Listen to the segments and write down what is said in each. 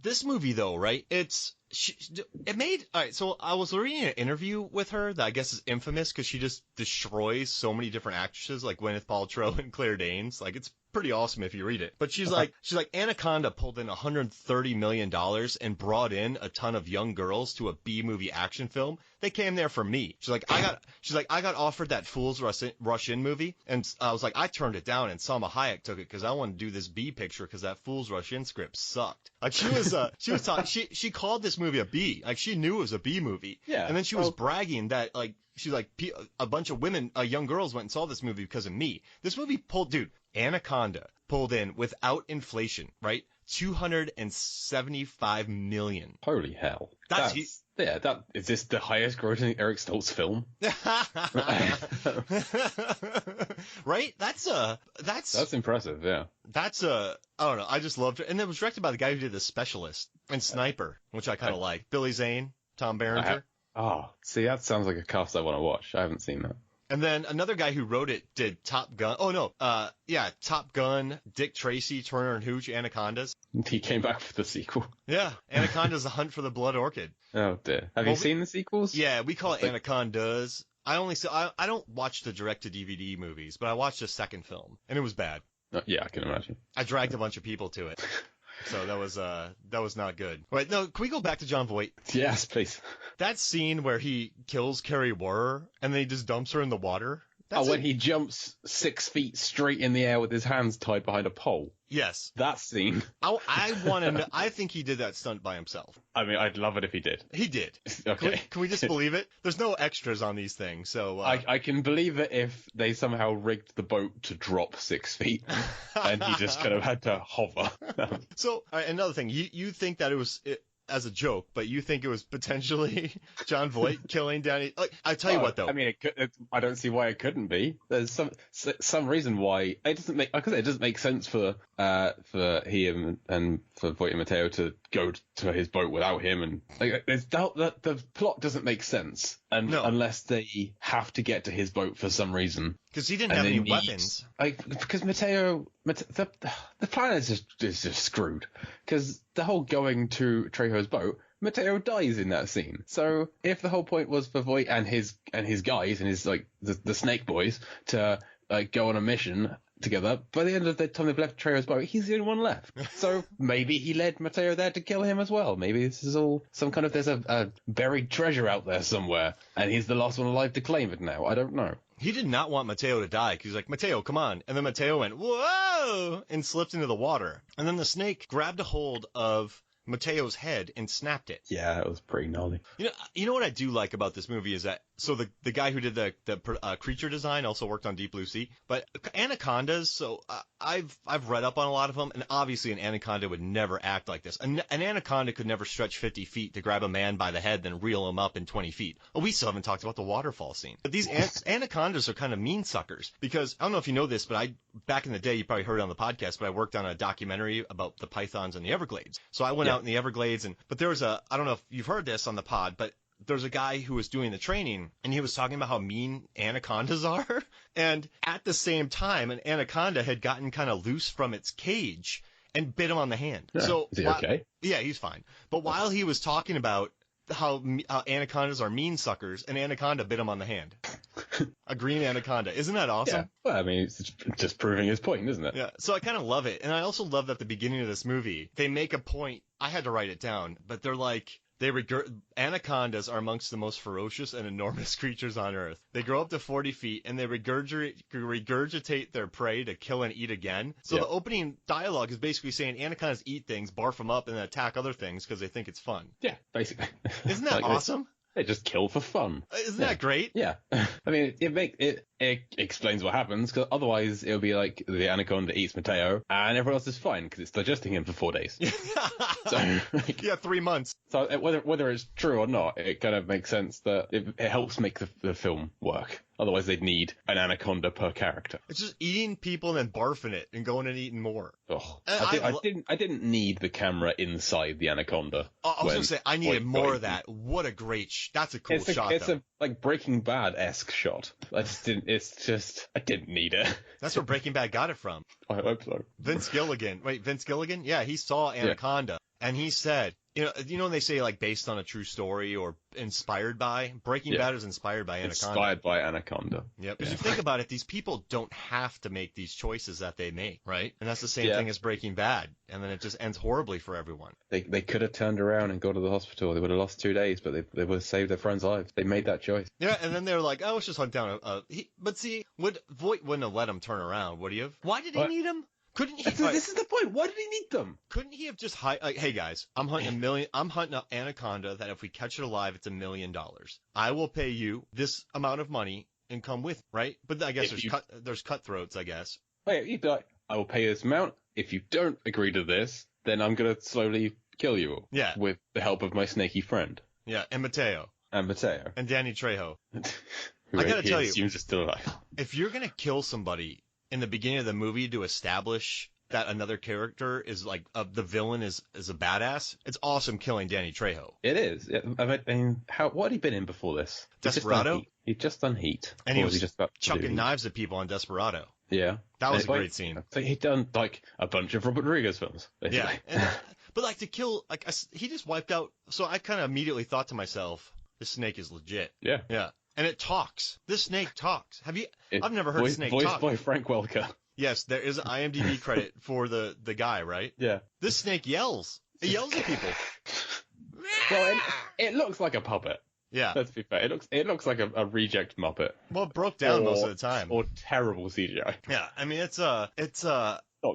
this movie though, right? It made, all right. So I was reading an interview with her that I guess is infamous because she just destroys so many different actresses like Gwyneth Paltrow and Claire Danes. Like it's pretty awesome if you read it. But she's like Anaconda pulled in $130 million and brought in a ton of young girls to a B movie action film. They came there for me. She's like, I got offered that Fools Rush In movie, and I was like, I turned it down, and Salma Hayek took it because I wanted to do this B picture because that Fools Rush In script sucked. Like she was talking, she called this movie a B. Like she knew it was a B movie. Yeah. And then she was bragging that like she's like a bunch of women, young girls went and saw this movie because of me. This movie Anaconda pulled in without inflation, right? $275 million. Holy hell. That's is this the highest grossing Eric Stoltz film? Right? That's impressive, yeah. I don't know, I just loved it. And it was directed by the guy who did The Specialist and Sniper, which I kind of like. Billy Zane, Tom Berenger. See, that sounds like a cast I want to watch. I haven't seen that. And then another guy who wrote it did Top Gun. Oh, no. Top Gun, Dick Tracy, Turner and Hooch, Anacondas. He came back for the sequel. Yeah. Anaconda's The Hunt for the Blood Orchid. Oh, dear. Have you seen the sequels? Yeah, we call it Anacondas. I don't watch the direct-to-DVD movies, but I watched the second film, and it was bad. Yeah, I can imagine. I dragged a bunch of people to it. So that was not good. Wait, no, can we go back to Jon Voight? Yes, please. That scene where he kills Carrie Warrer and then he just dumps her in the water. When he jumps 6 feet straight in the air with his hands tied behind a pole. Yes. That scene. I want to know. I think he did that stunt by himself. I mean, I'd love it if he did. He did. Okay. Can we just believe it? There's no extras on these things, so... I can believe it if they somehow rigged the boat to drop 6 feet and he just kind of had to hover. So, another thing. You think that it was... as a joke, but you think it was potentially Jon Voight killing Danny? Like, I tell you what, though. I mean, I don't see why it couldn't be. There's some reason why it doesn't make, because it doesn't make sense for he and for Voight and Mateo to go to his boat without him, and like the plot doesn't make sense unless they have to get to his boat for some reason. Because he didn't have any weapons. Because Mateo, the plan is just screwed. Because the whole going to Trejo's boat, Mateo dies in that scene. So if the whole point was for Voight and his guys and his like the Snake Boys to go on a mission together, by the end of the time they've left Trejo's boat, he's the only one left. So maybe he led Mateo there to kill him as well. Maybe this is all there's a buried treasure out there somewhere, and he's the last one alive to claim it now. I don't know. He did not want Mateo to die because he's like, Mateo, come on. And then Mateo went, whoa, and slipped into the water. And then the snake grabbed a hold of Mateo's head and snapped it. Yeah, it was pretty gnarly. You know what I do like about this movie is that, so the guy who did the creature design also worked on Deep Blue Sea, but anacondas, so I've read up on a lot of them, and obviously an anaconda would never act like this. An anaconda could never stretch 50 feet to grab a man by the head, then reel him up in 20 feet. Oh, we still haven't talked about the waterfall scene. But these anacondas are kind of mean suckers, because I don't know if you know this, but back in the day, you probably heard it on the podcast, but I worked on a documentary about the pythons in the Everglades. So I went out in the Everglades, but there was I don't know if you've heard this on the pod, but there's a guy who was doing the training, and he was talking about how mean anacondas are. And at the same time, an anaconda had gotten kind of loose from its cage and bit him on the hand. Yeah. So is he okay? Yeah, he's fine. But while he was talking about how anacondas are mean suckers, an anaconda bit him on the hand. A green anaconda. Isn't that awesome? Yeah. Well, I mean, it's just proving his point, isn't it? Yeah. So I kind of love it. And I also love that at the beginning of this movie, they make a point. I had to write it down, but they're like, anacondas are amongst the most ferocious and enormous creatures on Earth. They grow up to 40 feet, and they regurgitate their prey to kill and eat again. So the opening dialogue is basically saying anacondas eat things, barf them up, and then attack other things because they think it's fun. Yeah, basically. Isn't that awesome? They just kill for fun. Isn't that great? Yeah. I mean, it explains what happens, because otherwise it would be like the anaconda eats Mateo and everyone else is fine because it's digesting him for 4 days. So, 3 months. So whether it's true or not, it kind of makes sense that it helps make the film work. Otherwise, they'd need an anaconda per character. It's just eating people and then barfing it and going and eating more. Oh, I didn't need the camera inside the anaconda. I was going to say, I needed more of that. What a great that's a cool shot, It's a like Breaking Bad-esque shot. I didn't need it. That's where Breaking Bad got it from. I hope so. Vince Gilligan. Yeah, he saw Anaconda. And he said, when they say like based on a true story or inspired by, Breaking Bad is inspired by Anaconda. Inspired by Anaconda. Yep. Because you think about it, these people don't have to make these choices that they make, right? And that's the same thing as Breaking Bad. And then it just ends horribly for everyone. They could have turned around and gone to the hospital. They would have lost 2 days, but they would have saved their friends' lives. They made that choice. Yeah, and then they're like, oh, let's just hunt down but see, Voight wouldn't have let him turn around, would he have? Why did he need him? Couldn't he? This is the point. Why did he need them? Couldn't he have just hey guys, I'm hunting an anaconda that if we catch it alive, it's $1 million. I will pay you this amount of money and come with, right? But I guess there's cutthroats, I guess. Wait, you die. I will pay you this amount. If you don't agree to this, then I'm gonna slowly kill you. Yeah. With the help of my snaky friend. Yeah, and Mateo. And Danny Trejo. I gotta tell you, assumes it's still alive. If you're gonna kill somebody in the beginning of the movie to establish that another character is like the villain is a badass, it's awesome killing Danny Trejo. It is. I mean, what had he been in before this? Desperado? He'd just done Heat. And he was just chucking knives at people on Desperado. Yeah. That was a great scene. So he'd done like a bunch of Robert Rodriguez films. Basically. Yeah. But like to kill, he just wiped out. So I kind of immediately thought to myself, this snake is legit. Yeah. Yeah. And it talks. This snake talks. I've never heard a snake voiced talk. Voiced by Frank Welker. Yes, there is an IMDb credit for the guy, right? Yeah. This snake yells. It yells at people. Well, it looks like a puppet. Yeah. Let's be fair. It looks like a reject Muppet. Well, it broke down most of the time. Or terrible CGI. Yeah. I mean, it's not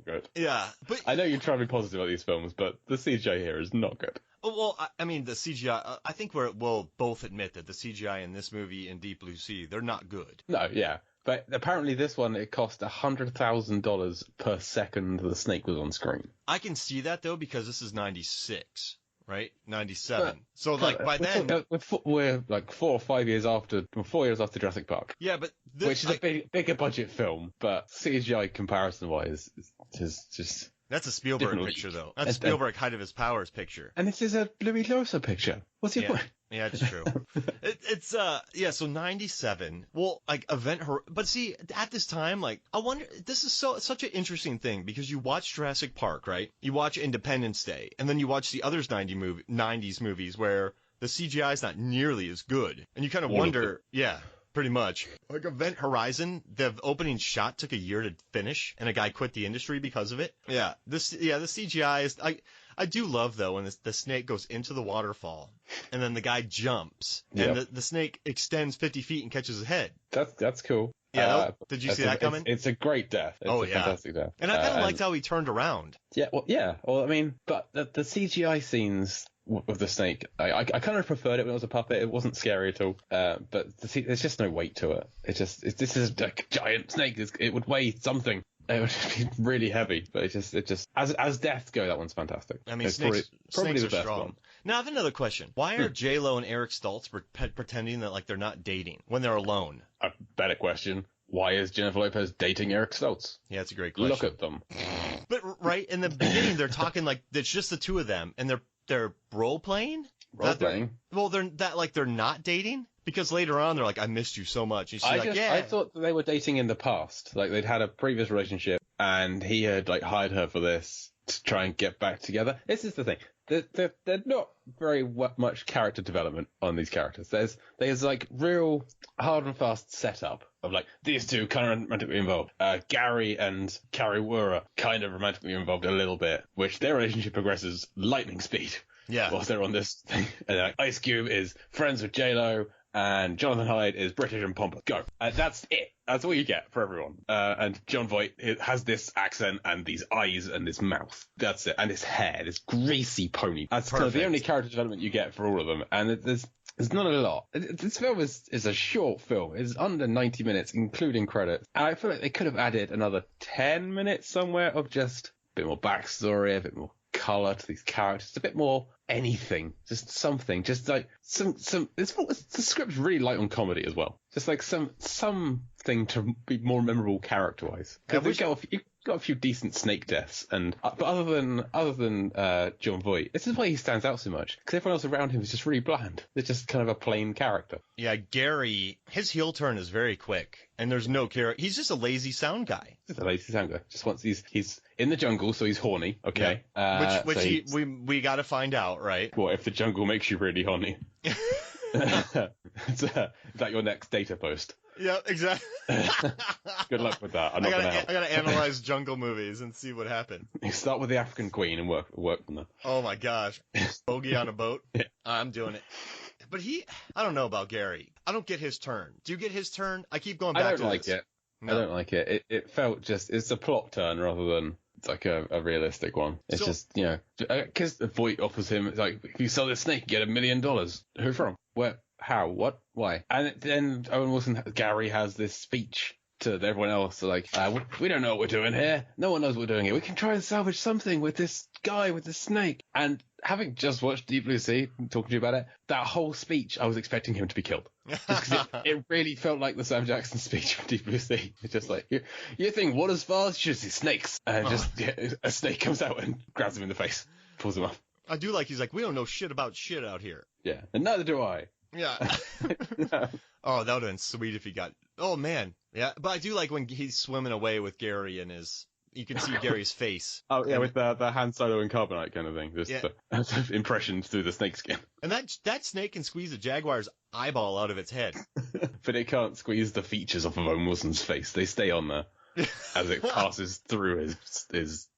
good. Yeah. But I know you're trying to be positive about these films, but the CGI here is not good. Well, I mean, the CGI, I think we'll both admit that the CGI in this movie and Deep Blue Sea, they're not good. No, yeah. But apparently this one, it cost $100,000 per second the snake was on screen. I can see that, though, because this is 96, right? 97. So, like, by then... We're like 4 or 5 years after, 4 years after Jurassic Park. Yeah, but... which is a bigger budget film, but CGI comparison-wise is just... That's a Spielberg picture, though. That's a Spielberg height of his powers picture. And this is a Louis Losa picture. What's your point? Yeah, it's true. So 97. Well, like but see, at this time, like, I wonder, this is such an interesting thing because you watch Jurassic Park, right? You watch Independence Day, and then you watch the other 90s movies where the CGI is not nearly as good. And you kind of wonder, pretty much. Like Event Horizon, the opening shot took a year to finish, and a guy quit the industry because of it. Yeah, the CGI is... I do love, though, when the snake goes into the waterfall, and then the guy jumps, and the snake extends 50 feet and catches his head. That's cool. Yeah, did you see that coming? It's a great death. It's a fantastic death. And I kind of liked how he turned around. Yeah, well, I mean, but the CGI scenes with the snake, I kind of preferred it when it was a puppet. It wasn't scary at all. But there's just no weight to it. This is a giant snake. It would weigh something. It would be really heavy, but it just as deaths go, that one's fantastic. I mean, snakes are strong. Now I have another question. Why are J-Lo and Eric Stoltz pretending that like they're not dating when they're alone? A better question. Why is Jennifer Lopez dating Eric Stoltz? Yeah, that's a great question. Look at them. But right in the beginning, they're talking like it's just the two of them, and they're role playing. Well, they're not dating. Because later on, they're like, I missed you so much. And she's I thought they were dating in the past. Like, they'd had a previous relationship, and he had, like, hired her for this to try and get back together. This is the thing. There's not very much character development on these characters. There's like, real hard and fast setup of, like, these two kind of romantically involved. Gary and Carrie Wura kind of romantically involved a little bit, which their relationship progresses lightning speed. Yeah. Whilst they're on this thing. And, like, Ice Cube is friends with J-Lo, and Jonathan Hyde is British and pompous. Go. That's it. That's all you get for everyone. And John Voight has this accent and these eyes and this mouth. That's it. And this hair, this greasy pony. That's kind of the only character development you get for all of them. And there's not a lot. This film is a short film. It's under 90 minutes, including credits. And I feel like they could have added another 10 minutes somewhere of just a bit more backstory, a bit more color to these characters, a bit more anything, just something, just like the script's really light on comedy as well, just like something to be more memorable character wise. got a few decent snake deaths, and but other than John Voight, this is why he stands out so much, because everyone else around him is just really bland. They're just kind of a plain character. Yeah, Gary, his heel turn is very quick, and there's no character. He's just a lazy sound guy. He's a lazy sound guy. Just once he's in the jungle, so he's horny. Okay, yeah. Which so we got to find out, right? What if the jungle makes you really horny? Is that your next data post? Yeah, exactly. Good luck with that. I gotta analyze jungle movies and see what happened. You start with the African Queen and work from there. Oh my gosh, bogey on a boat. Yeah. I'm doing it. But I don't know about Gary. I don't get his turn. Do you get his turn? I keep going back to this. I don't like it. No. I don't like it. It felt it's a plot turn rather than it's like a realistic one. It's just, because Voight offers him, it's like, if you sell this snake, you get $1 million. Who from? Where? How? What? Why? And then Owen Wilson, Gary has this speech to everyone else, like, we don't know what we're doing here. No one knows what we're doing here. We can try and salvage something with this guy with the snake. And having just watched Deep Blue Sea, talking to you about it, that whole speech, I was expecting him to be killed. Just because it really felt like the Sam Jackson speech from Deep Blue Sea. It's just like, you think water's fast? You should see snakes. And a snake comes out and grabs him in the face, pulls him off. I do like, he's like, we don't know shit about shit out here. Yeah, and neither do I. Yeah. Oh, that would have been sweet if he got... Oh, man. Yeah, but I do like when he's swimming away with Gary and you can see Gary's face. Oh, yeah, with the Han Solo and Carbonite kind of thing. Just impressions through the snake skin. And that snake can squeeze a jaguar's eyeball out of its head. But it can't squeeze the features off of Owen Wilson's face. They stay on there as it passes through his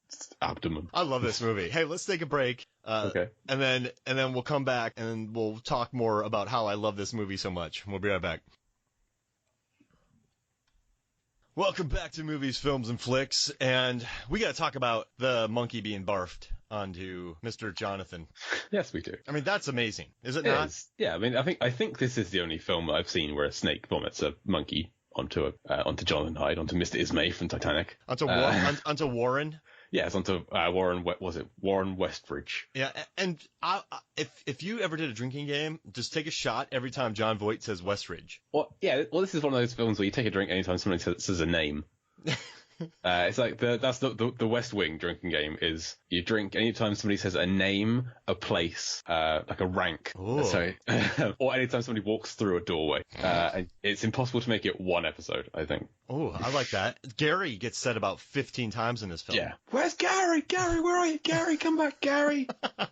abdomen. I love this movie. Hey, let's take a break. Okay. And then we'll come back and we'll talk more about how I love this movie so much. We'll be right back. Welcome back to Movies, Films, and Flicks, and we got to talk about the monkey being barfed onto Mr. Jonathan. Yes, we do. I mean, that's amazing, is it not? Yeah, I mean, I think this is the only film that I've seen where a snake vomits a monkey onto Jonathan Hyde, onto Mr. Ismay from Titanic. Onto Warren. Yes, onto Warren Westridge. Yeah, and if you ever did a drinking game, just take a shot every time John Voight says Westridge. Well, this is one of those films where you take a drink anytime somebody says a name. It's like that's the West Wing drinking game is you drink anytime somebody says a name, a place, like a rank. Ooh. Sorry, or anytime somebody walks through a doorway. And it's impossible to make it one episode, I think. Oh, I like that. Gary gets said about 15 times in this film. Yeah. Where's Gary? Gary, where are you? Gary, come back, Gary.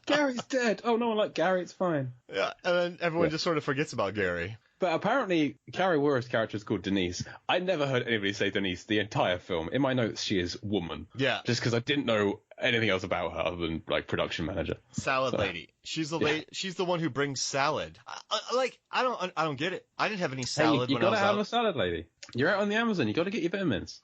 Gary's dead. Oh, no one liked Gary. It's fine. Yeah, and then everyone just sort of forgets about Gary. But apparently, Carrie Wurst's character is called Denise. I never heard anybody say Denise the entire film. In my notes, she is woman. Yeah. Just because I didn't know anything else about her other than, like, production manager. Salad lady. She's the lady. She's the one who brings salad. I don't get it. I didn't have any salad you when I was out. You gotta have a salad lady. You're out on the Amazon. You gotta get your vitamins.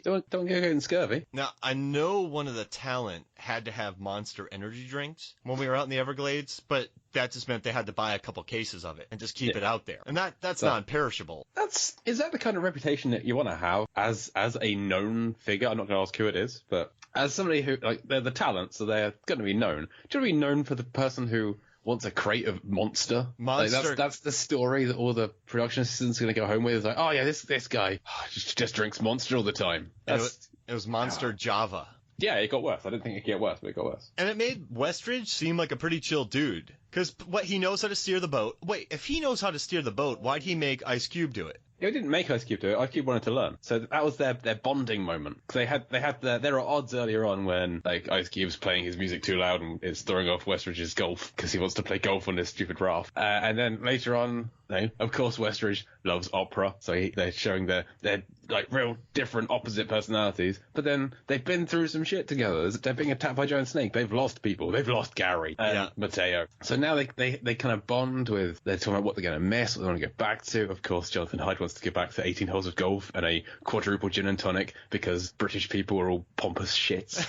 Don't go getting scurvy. Now, I know one of the talent had to have Monster energy drinks when we were out in the Everglades, but that just meant they had to buy a couple cases of it and just keep it out there. And that's non-perishable. Is that the kind of reputation that you want to have as a known figure? I'm not going to ask who it is, but as somebody who, like, they're the talent, so they're going to be known. Do you want to be known for the person who wants a crate of Monster? Like, that's the story that all the production assistants are going to go home with. It's like, oh yeah, this guy just drinks Monster all the time. It was Monster Java. Yeah, it got worse. I didn't think it could get worse, but it got worse. And it made Westridge seem like a pretty chill dude. Because he knows how to steer the boat. Wait, if he knows how to steer the boat, why'd he make Ice Cube do it? It didn't make Ice Cube do it. Ice Cube wanted to learn. So that was their bonding moment. Because there were odds earlier on when, like, Ice Cube's playing his music too loud and is throwing off Westridge's golf because he wants to play golf on this stupid raft. And then later on, of course, Westridge loves opera. So they're showing their like real different opposite personalities. But then they've been through some shit together. They're being attacked by a giant snake. They've lost people. They've lost Gary and Mateo. So now they kind of bond with, they're talking about what they're going to miss, what they want to get back to. Of course, Jonathan Hyde wants to get back to 18 holes of golf and a quadruple gin and tonic because British people are all pompous shits.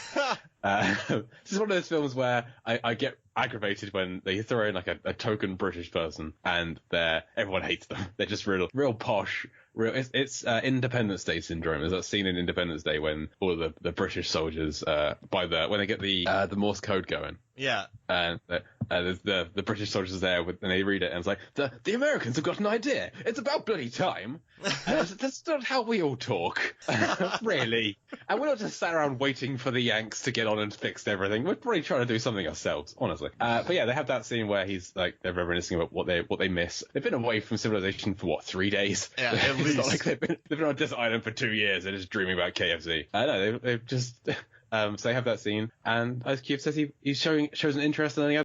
This is one of those films where I get aggravated when they throw in like a token British person and everyone hates them. They're just real posh. It's Independence Day syndrome. There's that scene in Independence Day when all of the British soldiers when they get the Morse code going. Yeah. And There's the British soldiers there, and they read it, and it's like, the Americans have got an idea. It's about bloody time. That's not how we all talk, really. And we're not just sat around waiting for the Yanks to get on and fix everything. We're probably trying to do something ourselves, honestly. But yeah, they have that scene where he's like, they're reminiscing about what they miss. They've been away from civilization for what, 3 days? Yeah, at It's least. not like they've been on a desert island for 2 years and just dreaming about KFC. I know they've just. So they have that scene, and Ice Cube says he shows an interest in any